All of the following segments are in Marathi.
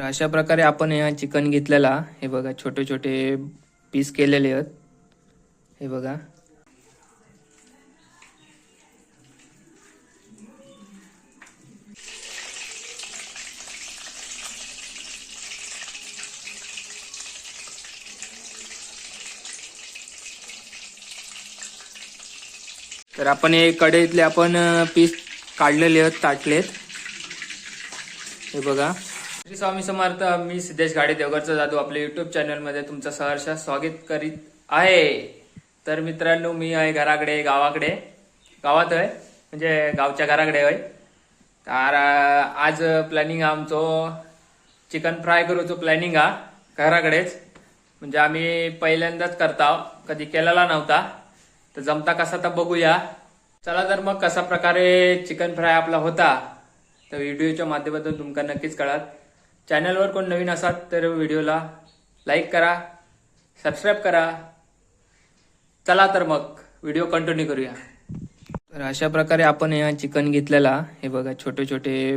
अशा प्रकारे आपण या चिकन घेतलेला, हे बघा छोटे छोटे पीस केलेले आहेत. हे बघा. तर आपण हे कढईतले आपण पीस काढलेले आहेत, ताटलेत. हे बघा. श्री स्वामी समर्थ. मी सिद्धेश गाडे देवगडचा जादू आपल्या युट्यूब चॅनलमध्ये तुमचं सहर्ष स्वागत करीत आहे. तर मित्रांनो, मी आहे गावाकडे गावात आहे, म्हणजे गावच्या घराकडे आहे. तर आज प्लॅनिंग आमचं चिकन फ्राय करूचं प्लॅनिंग हा घराकडेच. म्हणजे आम्ही पहिल्यांदाच करता, कधी केलेला नव्हता. तर जमता कसा तर बघूया. चला तर मग कसा प्रकारे चिकन फ्राय आपला होता तर व्हिडिओच्या माध्यमातून तुमका नक्कीच कळत. चॅनलवर कोण नवीन असाल तर व्हिडिओला लाईक करा, सबस्क्राईब करा. चला तर मग व्हिडिओ कंटिन्यू करूया. तर अशा प्रकारे आपण या चिकन घेतलेला, हे बघा छोटे छोटे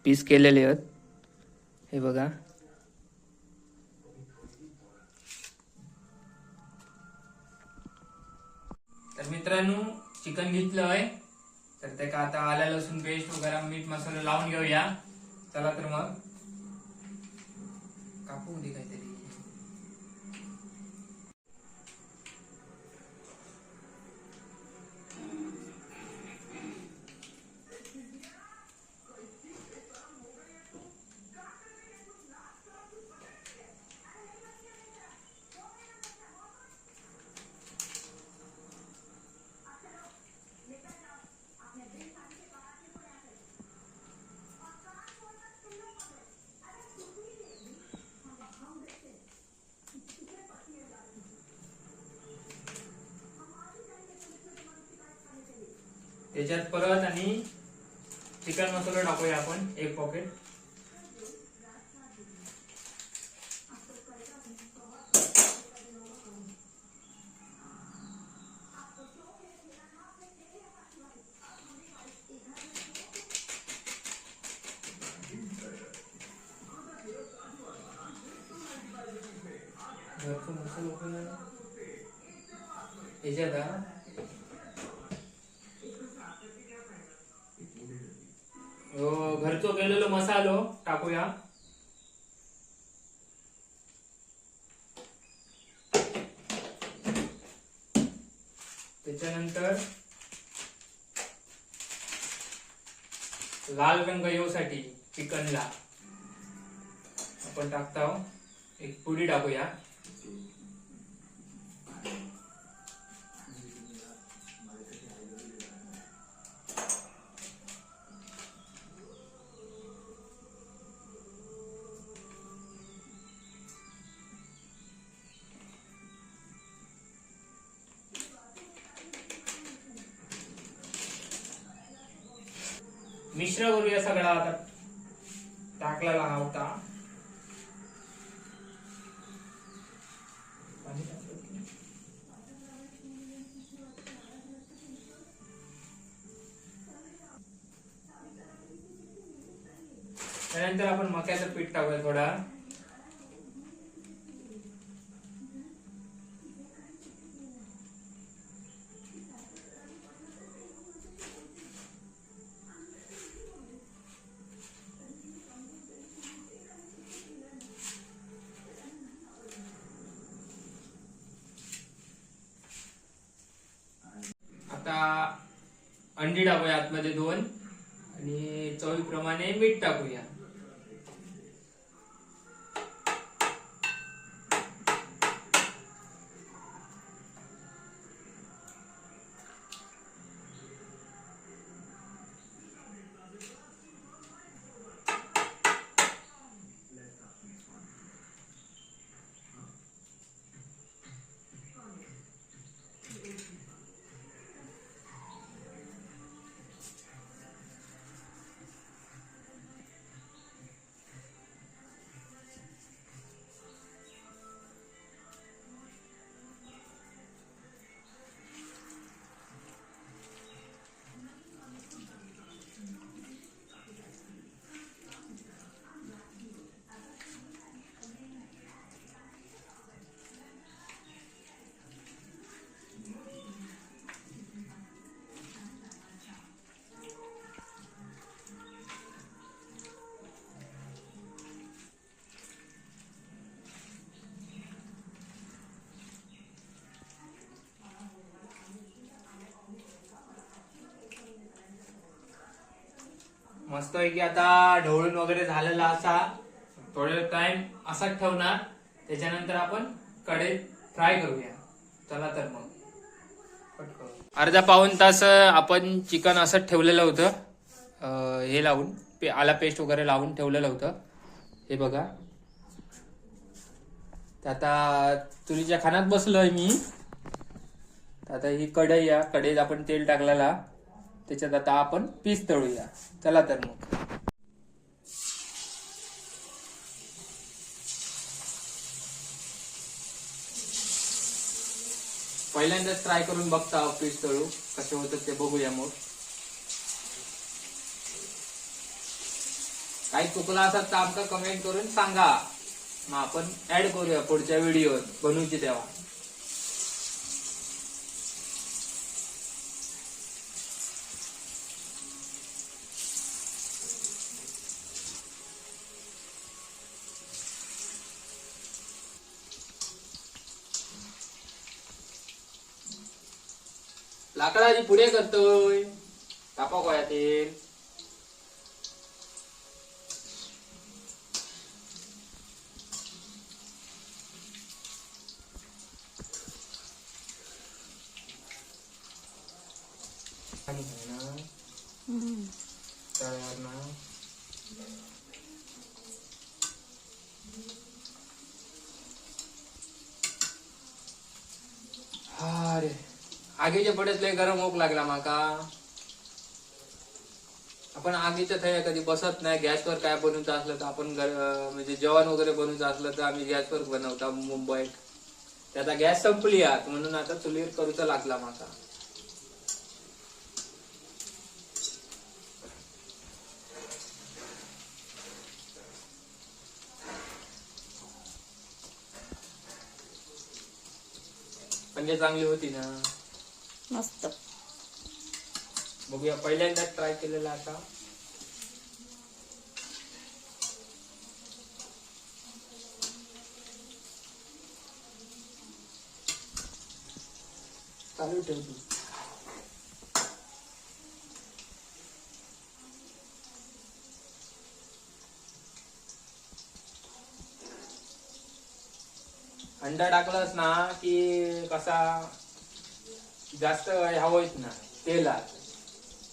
पीस केलेले आहेत. हे बघा. तर मित्रांनो, चिकन घेतलं आहे. तर ते का आता आलं लसूण पेस्ट वगैरे मीठ मसाला लावून घेऊया. चला तर मग कापू दे काहीतरी. त्याच्यात परत आणि चिकन मसाला टाकूया आपण, एक पॉकेट. घरचा मसाला याच्यात घरचो केलेलो मसालो टाकूया. त्याच्यानंतर लाल रंग येऊसाठी चिकनला आपण टाकतो एक पुडी टाकूया. मिश्र करूया सगळा. आता टाकलेला होता. त्यानंतर आपण मक्याचं पीठ टाकूया थोडा. आता अंडी टाकूया आतमध्ये 2 आणि चवीप्रमाणे मीठ टाकूया. मस्त आहे की आता ढवळून वगैरे झालेला असा थोडे टाइम असाच ठेवणार, त्याच्यानंतर आपण कढईत फ्राय करूया. चला तर मग अर्धा पाऊण तास आपण चिकन असंच ठेवलेलं होतं, हे लावून आला पेस्ट वगैरे लावून ठेवलेलं होतं. हे बघा आता चुलीच्या खाण्यात बसलोय मी. आता ही कढई या कढईत आपण तेल टाकलेला, त्याच्यात आता आपण पीस तळूया. चला तर मग पहिल्यांदाच ट्राय करून बघता पीस तळू कसे होतात ते बघूया. मग काही चुकला असत तर आमका कमेंट करून सांगा, मग आपण ऍड करूया पुढच्या व्हिडिओत बनवूची तेव्हा. लाकडाची पुढे करतोय तापा गोया तेल. अरे आगीच्या पडेच लय गरम होक लागला माका. आपण आगीच्या थंय कधी बसत नाही. गॅसवर काय बनवूचं असलं तर आपण म्हणजे जेवण वगैरे बनवूचं असलं तर आम्ही गॅसवर बनवता मुंबईत. त्याचा गॅस संपली आत म्हणून आता चुलीवर करूचा लागला माका. म्हणजे चांगली होती ना मस्त. बघूया पहिल्यांदा ट्राय केलेला आता. चालू ठेव तू. अंडा टाकलंस ना की कसा जास्त हवंच ना तेलात,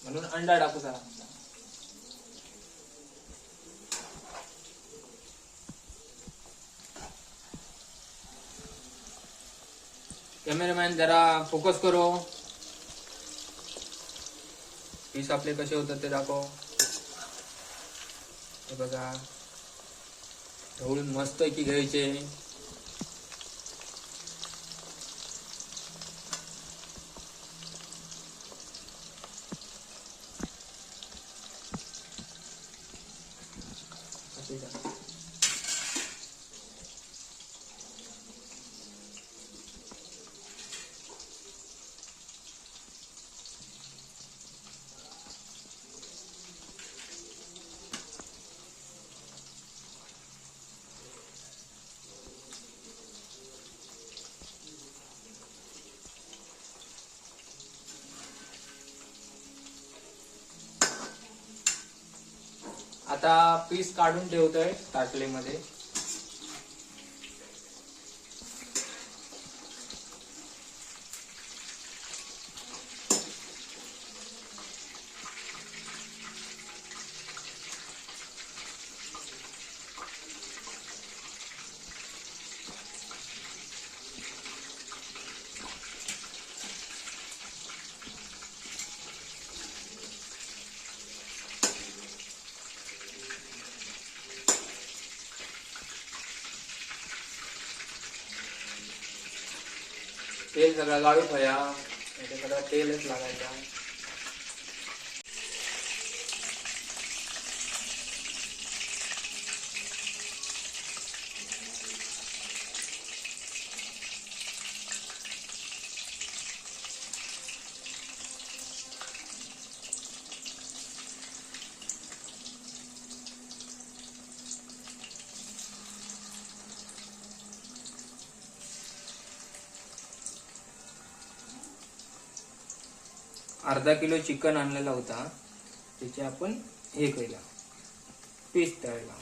म्हणून अंडा टाकूचा. कॅमेरामॅन जरा फोकस करो. पीस आपले कसे होतात ते दाखव. हे बघा ढवळून मस्त की घ्यायचे. आता पीस काढून ठेवतोय ताटलीमध्ये. तेल सगळं गाळू ठेवा, सगळं तेलच लागायचा. अर्धा किलो चिकन आणलेला होता, त्याचे आपण हे केलं पीस तळला.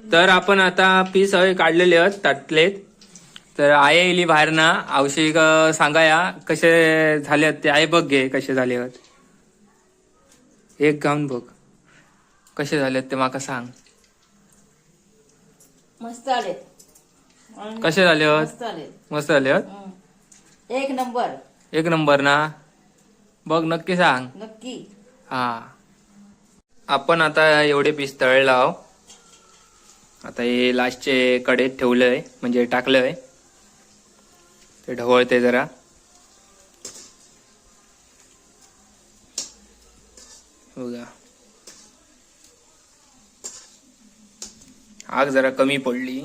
तर आपण आता पीस हवे काढलेले आहेत ताटलेत. तर आई येईल बाहेर ना औषध सांगाया कसे झाले ते. आई बघ घे कसे झाले आहेत. एक गाऊन बघ कसे झाले ते माका सांग. मस्त आले. कसे झाले आहेत? मस्त आले. मस्त झाले आहेत. एक नंबर. एक नंबर ना. बघ नक्की सांग. नक्की. हा आपण आता एवढे पीस तळले आहो. आता हे लास्टचे कढईत ठेवलंय म्हणजे टाकलंय ते ढवळते जरा. बघा आग जरा कमी पडली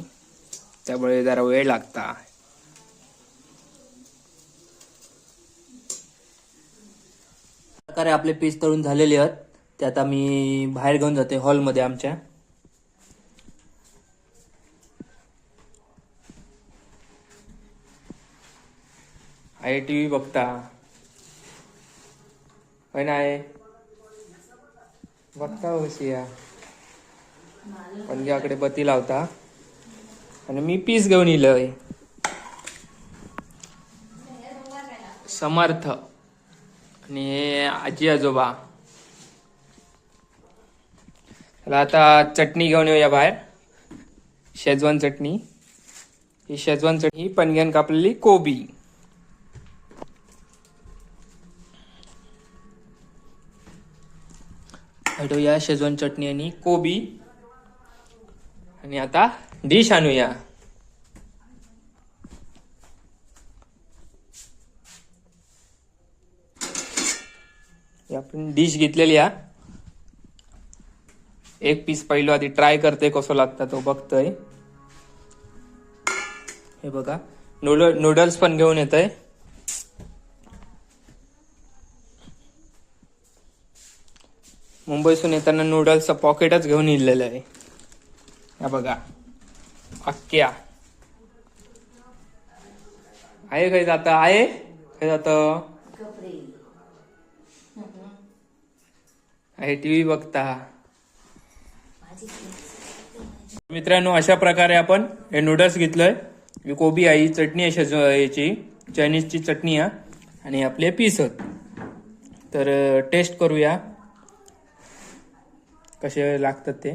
त्यामुळे जरा वेळ लागता. प्रकारे आपले पीस तळून झालेले आहेत. ते आता मी बाहेर घेऊन जाते हॉलमध्ये आमच्या. आई टीव्ही बघता होय नाही बघता कशी या पणग्याकडे बत्ती लावता आणि मी पीस घेऊन इलय. समर्थ आणि हे आजी आजोबा. त्याला आता चटणी घेऊन येऊया बाहेर. शेजवान चटणी. ही शेजवान चटणी पणग्यान कापलेली कोबी. हटवूया शेजवान चटणी आणि कोबी. आणि आता डिश आणूया. आपण डिश घेतलेली आहे. एक पीस पहिलो आधी ट्राय करते कसं लागतं तो बघतोय. हे बघा नूडल्स पण घेऊन येत आहे. मुंबईसून येताना नूडल्सचं पॉकेटच घेऊन इलेलं आहे. हा बघा अख्ख्या आहे. काही जात आहे काही जात आहे. टीव्ही बघता. मित्रांनो अशा प्रकारे आपण हे नूडल्स घेतलंय. ही कोबी आहे, चटणी आहे याची चायनीजची चटणी आहे आणि आपले पीस आहेत. तर टेस्ट करूया कसे लागतात ते.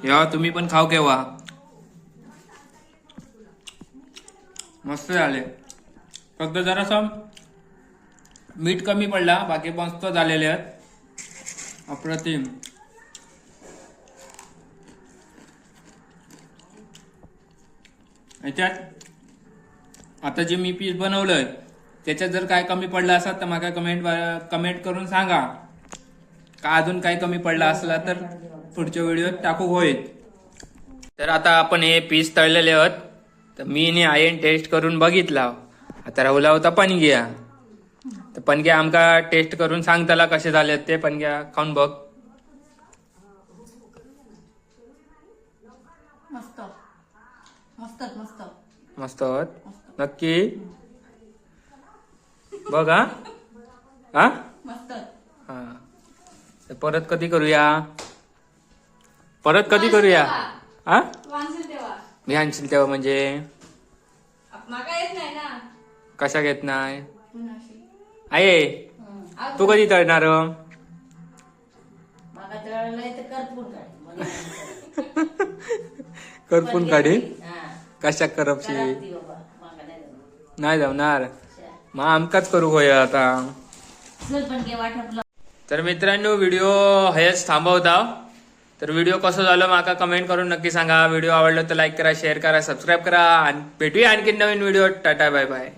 या तुम्ही पण खाऊ केव्हा. मस्त झाले. फक्त जरासं मीठ कमी पडला बाकी मस्त झालेले आहेत. अप्रतिम. याच्यात आता जे मी पीस बनवलंय त्याच्यात जर काय कमी पडलं असत तर मला कमेंट करून सांगा. का अजून काय कमी पडला असला तर पुढच्या व्हिडिओत टाकू होईल. तर आता आपण हे पीस तळलेले आहेत. तर मी आईन टेस्ट करून बघितला. आता राहुला होता पणग्या. तर पणग्या आमका टेस्ट करून सांगताला कसे झाले ते. पणग्या खाऊन बघ. मस्त मस्त मस्त मस्त होत नक्की. बघ हा हा मस्त. हा. तर परत कधी करूया. परत कधी करूया. हा मी आणशील तेव्हा म्हणजे कशा घेत नाही. आहे तू कधी तळणार. करपून काढी कशा करपशी नाही जमणार. मग आमकाच करू होया आता. तर मित्रांनो व्हिडिओ हेच थांबवता. तर व्हिडिओ कसं झालं माका कमेंट करून नक्की सांगा. व्हिडिओ आवडला तर लाईक करा, शेअर करा, सबस्क्राईब करा आणि भेटूया आणखी नवीन व्हिडिओ. Tata bye bye.